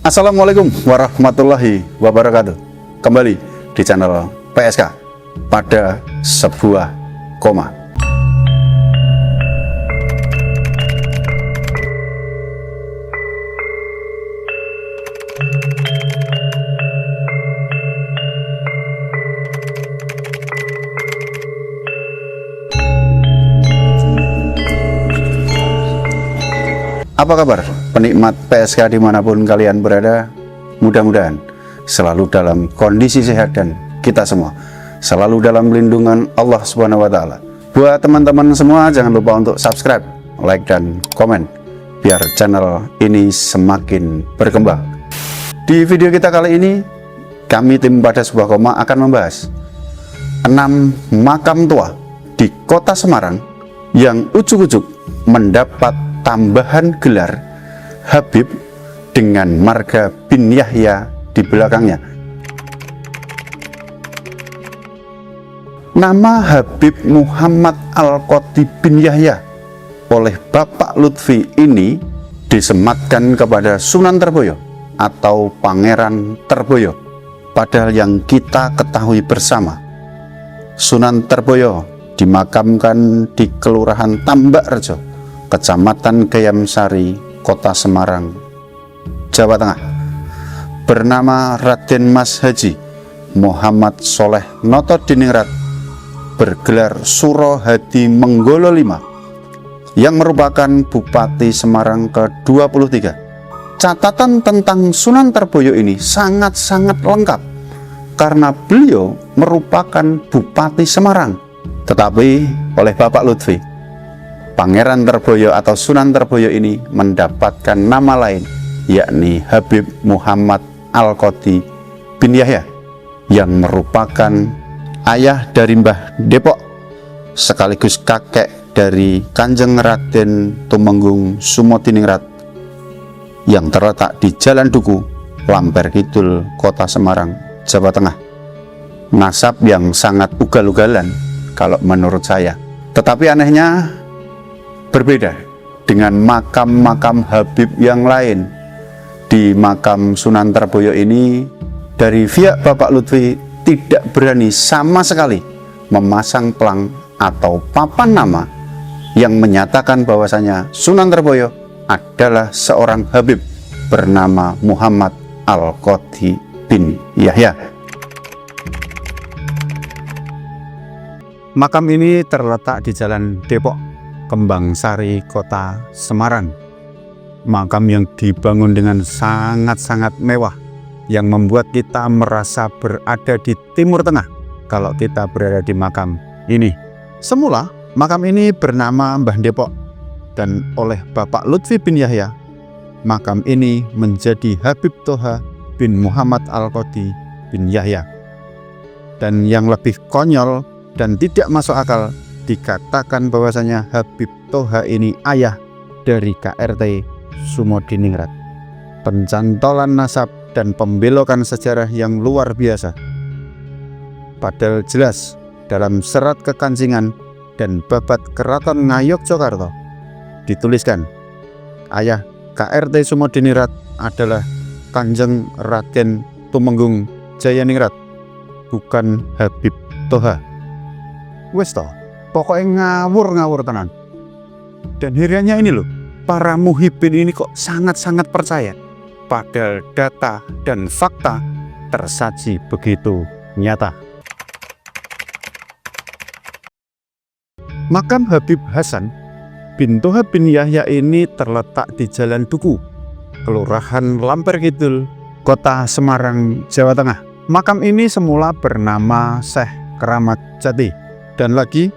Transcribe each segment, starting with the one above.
Assalamualaikum warahmatullahi wabarakatuh. Kembali di channel PSK pada sebuah koma. Apa kabar penikmat PSK dimanapun kalian berada? Mudah-mudahan selalu dalam kondisi sehat dan kita semua selalu dalam lindungan Allah Subhanahu wa Ta'ala. Buat teman-teman semua, jangan lupa untuk subscribe, like, dan komen biar channel ini semakin berkembang. Di video kita kali ini, kami tim pada sebuah koma akan membahas 6 makam tua di kota Semarang yang ujuk-ujuk mendapat tambahan gelar Habib dengan marga bin Yahya di belakangnya. Nama Habib Muhammad Al-Qoti bin Yahya oleh Bapak Lutfi ini disematkan kepada Sunan Terboyo atau Pangeran Terboyo. Padahal yang kita ketahui bersama, Sunan Terboyo dimakamkan di Kelurahan Tambakrejo, Kecamatan Gayam Sari, Kota Semarang, Jawa Tengah, bernama Raden Mas Haji Muhammad Soleh Noto Diningrat, bergelar Suro Hadi Menggolo V, yang merupakan Bupati Semarang ke-23. Catatan tentang Sunan Terboyo ini sangat-sangat lengkap karena beliau merupakan Bupati Semarang. Tetapi oleh Bapak Lutfi, Pangeran Terboyo atau Sunan Terboyo ini mendapatkan nama lain, yakni Habib Muhammad Al-Qoti bin Yahya, yang merupakan ayah dari Mbah Depok sekaligus kakek dari Kanjeng Raden Tumenggung Sumodiningrat yang terletak di Jalan Duku, Lamper Kidul, Kota Semarang, Jawa Tengah. Nasab yang sangat ugal-ugalan kalau menurut saya. Tetapi anehnya berbeda dengan makam-makam Habib yang lain. Di makam Sunan Terboyo ini, dari pihak Bapak Lutfi tidak berani sama sekali memasang pelang atau papan nama yang menyatakan bahwasanya Sunan Terboyo adalah seorang Habib bernama Muhammad Al-Qoti bin Yahya. Makam ini terletak di Jalan Depok, Kembang Sari, Kota Semarang. Makam yang dibangun dengan sangat-sangat mewah, yang membuat kita merasa berada di Timur Tengah kalau kita berada di makam ini. Semula makam ini bernama Mbah Depok, dan oleh Bapak Lutfi bin Yahya, makam ini menjadi Habib Toha bin Muhammad Al-Qoti bin Yahya. Dan yang lebih konyol dan tidak masuk akal, dikatakan bahwasanya Habib Toha ini ayah dari KRT Sumodiningrat. Pencantolan nasab dan pembelokan sejarah yang luar biasa. Padahal jelas dalam serat kekancingan dan babat Keraton Ngayogyakarta dituliskan, ayah KRT Sumodiningrat adalah Kanjeng Raden Tumenggung Jayaningrat, bukan Habib Toha. Wes toh, pokoknya ngawur tenan. Dan herannya ini loh, para muhibin ini kok sangat-sangat percaya, padahal data dan fakta tersaji begitu nyata. Makam Habib Hasan bin Toha bin Yahya ini terletak di Jalan Duku, Kelurahan Lamper Kidul, Kota Semarang, Jawa Tengah. Makam ini semula bernama Syekh Keramat Jati, dan lagi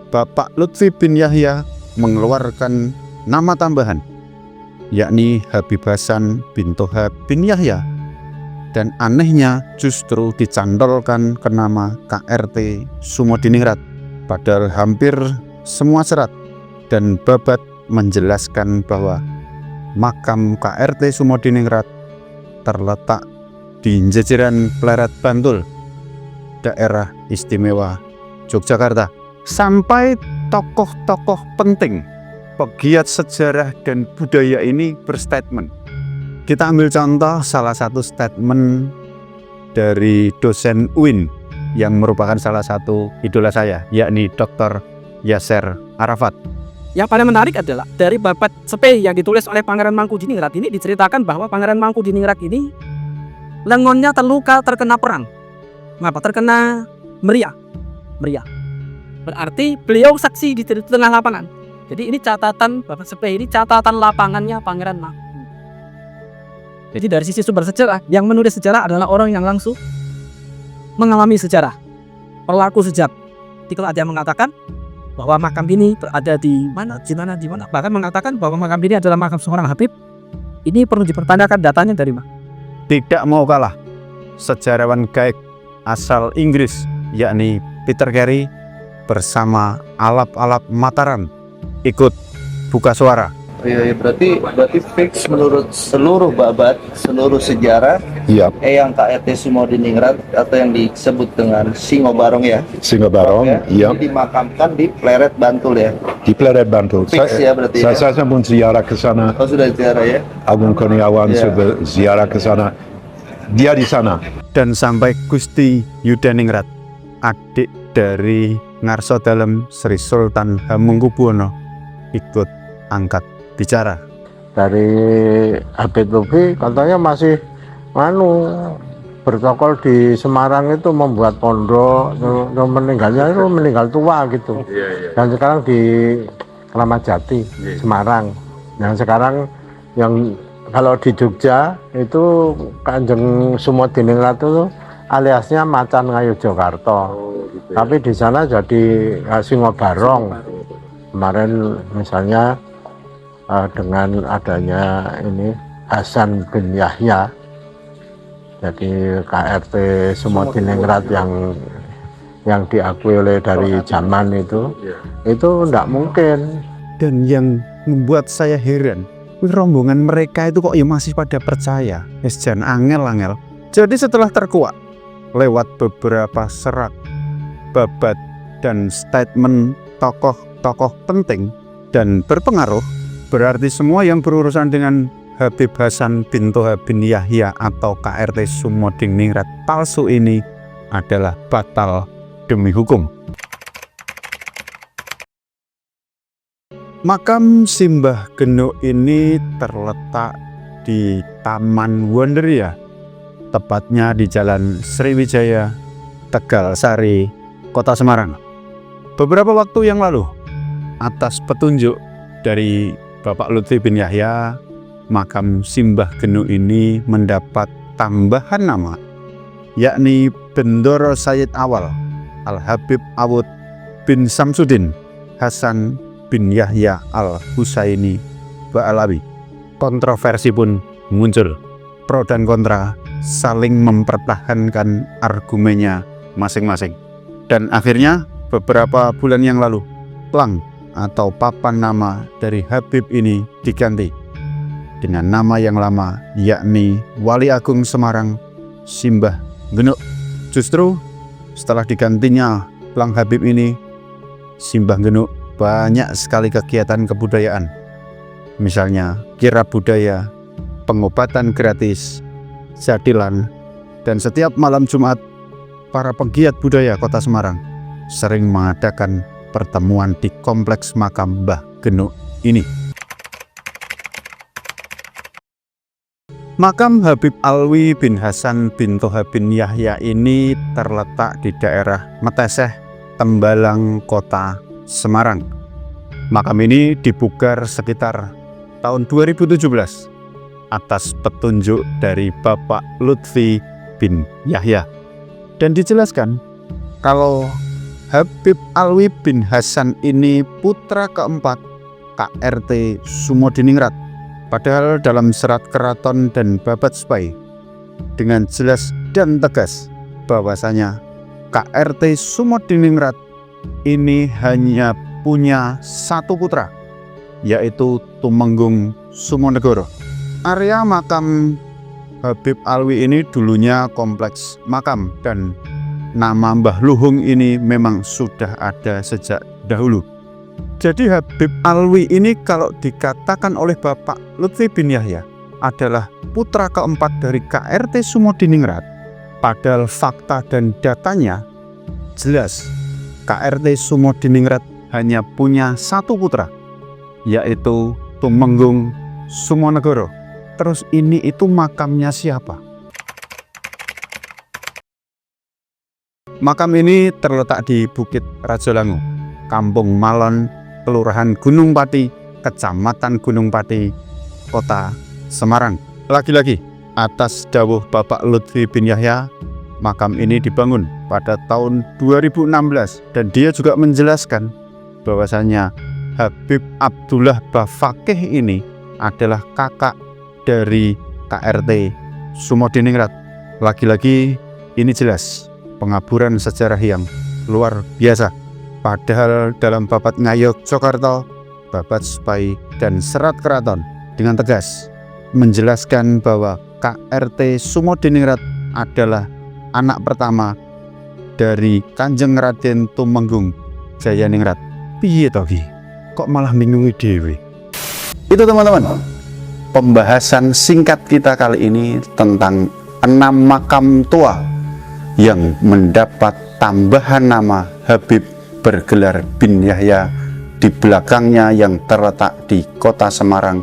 Bapak Lutfi bin Yahya mengeluarkan nama tambahan, yakni Habib Hasan bin Toha bin Yahya. Dan anehnya justru dicantolkan ke nama KRT Sumodiningrat, padahal hampir semua serat dan babat menjelaskan bahwa makam KRT Sumodiningrat terletak di jajaran Pleret Bantul, daerah istimewa Yogyakarta. Sampai tokoh-tokoh penting, pegiat sejarah dan budaya ini berstatement Kita ambil contoh salah satu statement dari dosen UIN yang merupakan salah satu idola saya, yakni Dr. Yasser Arafat. Yang paling menarik adalah dari babat Sepe yang ditulis oleh Pangeran Mangkubumi ini diceritakan bahwa Pangeran Mangkubumi ini lengannya terluka terkena perang. Mengapa? Terkena meriah. Berarti beliau saksi di tengah lapangan. Jadi ini catatan babat Sepe, ini catatan lapangannya Pangeran Mangkubumi. Jadi dari sisi sumber sejarah, yang menulis sejarah adalah orang yang langsung mengalami sejarah, pelaku sejarah. Jadi kalau ada yang mengatakan bahwa makam ini berada di mana, bahkan mengatakan bahwa makam ini adalah makam seorang Habib, ini perlu dipertanyakan datanya dari mana. Tidak mau kalah, sejarawan gaib asal Inggris, yakni Peter Carey bersama alap-alap Mataram ikut buka suara. Iya, berarti fix menurut seluruh babat, seluruh sejarah, yang KRT Sumodiningrat atau yang disebut dengan Singo Barong ya. Singo Barong, iya. Ini dimakamkan di Pleret Bantul ya. Di Pleret Bantul. Fix ya berarti. Saya pun ziarah ke sana. Oh, sudah ziarah ya. Agung Kurniawan sudah ziarah ke sana. Dia di sana. Dan sampai Gusti Yudaningrat, adik dari Ngarso Dalem Sri Sultan Hamengkubuwono, ikut angkat bicara. Dari Habib Lutfi katanya masih bertokol di Semarang itu membuat pondok, meninggalnya itu meninggal tua gitu. Dan sekarang di Kramat Jati, Semarang. Yang sekarang yang kalau di Jogja itu Kanjeng Sumodiningrat itu aliasnya Macan Ngayogyakarta. Tapi di sana jadi Singo Barong. Kemarin misalnya dengan adanya ini Hasan bin Yahya, jadi KRT Sumodiningrat yang diakui oleh dari zaman itu tidak mungkin. Dan yang membuat saya heran, rombongan mereka itu kok ya masih pada percaya. Jan angel. Jadi setelah terkuak lewat beberapa serat babat dan statement tokoh-tokoh penting dan berpengaruh, berarti semua yang berurusan dengan Habib Hasan bin Toha bin Yahya atau KRT Sumodiningrat palsu ini adalah batal demi hukum. Makam Simbah Geno ini terletak di Taman Wonderia, tepatnya di Jalan Sriwijaya, Tegal Sari, Kota Semarang. Beberapa waktu yang lalu, atas petunjuk dari Bapak Lutfi bin Yahya, makam Simbah Geno ini mendapat tambahan nama, yakni Bendoro Sayyid Awal Al-Habib Awud bin Samsudin Hasan bin Yahya Al-Husaini Ba'alawi. Kontroversi pun muncul, pro dan kontra saling mempertahankan argumennya masing-masing. Dan akhirnya beberapa bulan yang lalu, plang atau papan nama dari Habib ini diganti dengan nama yang lama, yakni Wali Agung Semarang Simbah Geno. Justru setelah digantinya plang Habib ini, Simbah Geno, banyak sekali kegiatan kebudayaan, misalnya kirab budaya, pengobatan gratis, jadilan, dan setiap malam Jumat para penggiat budaya Kota Semarang sering mengadakan pertemuan di kompleks makam Mbah Geno ini. Makam Habib Alwi bin Hasan bin Toha bin Yahya ini terletak di daerah Meteseh, Tembalang, Kota Semarang. Makam ini dipugar sekitar tahun 2017 atas petunjuk dari Bapak Lutfi bin Yahya. Dan dijelaskan kalau Habib Alwi bin Hasan ini putra keempat KRT Sumodiningrat. Padahal dalam serat keraton dan babat Sepai dengan jelas dan tegas bahwasanya KRT Sumodiningrat ini hanya punya satu putra, yaitu Tumenggung Sumonegoro. Area makam Habib Alwi ini dulunya kompleks makam dan nama Mbah Luhung ini memang sudah ada sejak dahulu. Jadi Habib Alwi ini kalau dikatakan oleh Bapak Lutfi bin Yahya adalah putra keempat dari KRT Sumodiningrat, padahal fakta dan datanya jelas KRT Sumodiningrat hanya punya satu putra, yaitu Tumenggung Sumonegoro. Terus ini itu makamnya siapa? Makam ini terletak di Bukit Rajolangu, Kampung Malon, Kelurahan Gunung Pati, Kecamatan Gunung Pati, Kota Semarang. Lagi-lagi, atas dawuh Bapak Lutfi bin Yahya, makam ini dibangun pada tahun 2016 dan dia juga menjelaskan bahwasanya Habib Abdullah Bafakih ini adalah kakak dari KRT Sumodiningrat. Lagi-lagi, ini jelas pengaburan sejarah yang luar biasa. Padahal dalam Babat Ngayog Jogarta, Babat Supai, dan Serat Keraton dengan tegas menjelaskan bahwa KRT Sumodiningrat adalah anak pertama dari Kanjeng Raden Tumenggung Jayaningrat. Piye toh Ki? Kok malah bingungi dewe? Itu teman-teman, pembahasan singkat kita kali ini tentang 6 makam tua yang mendapat tambahan nama Habib bergelar bin Yahya di belakangnya yang terletak di Kota Semarang,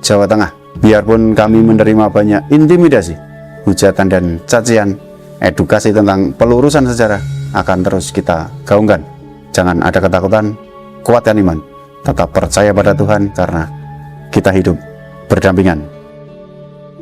Jawa Tengah. Biarpun kami menerima banyak intimidasi, hujatan dan cacian, edukasi tentang pelurusan sejarah akan terus kita gaungkan. Jangan ada ketakutan, kuatkan iman, tetap percaya pada Tuhan karena kita hidup berdampingan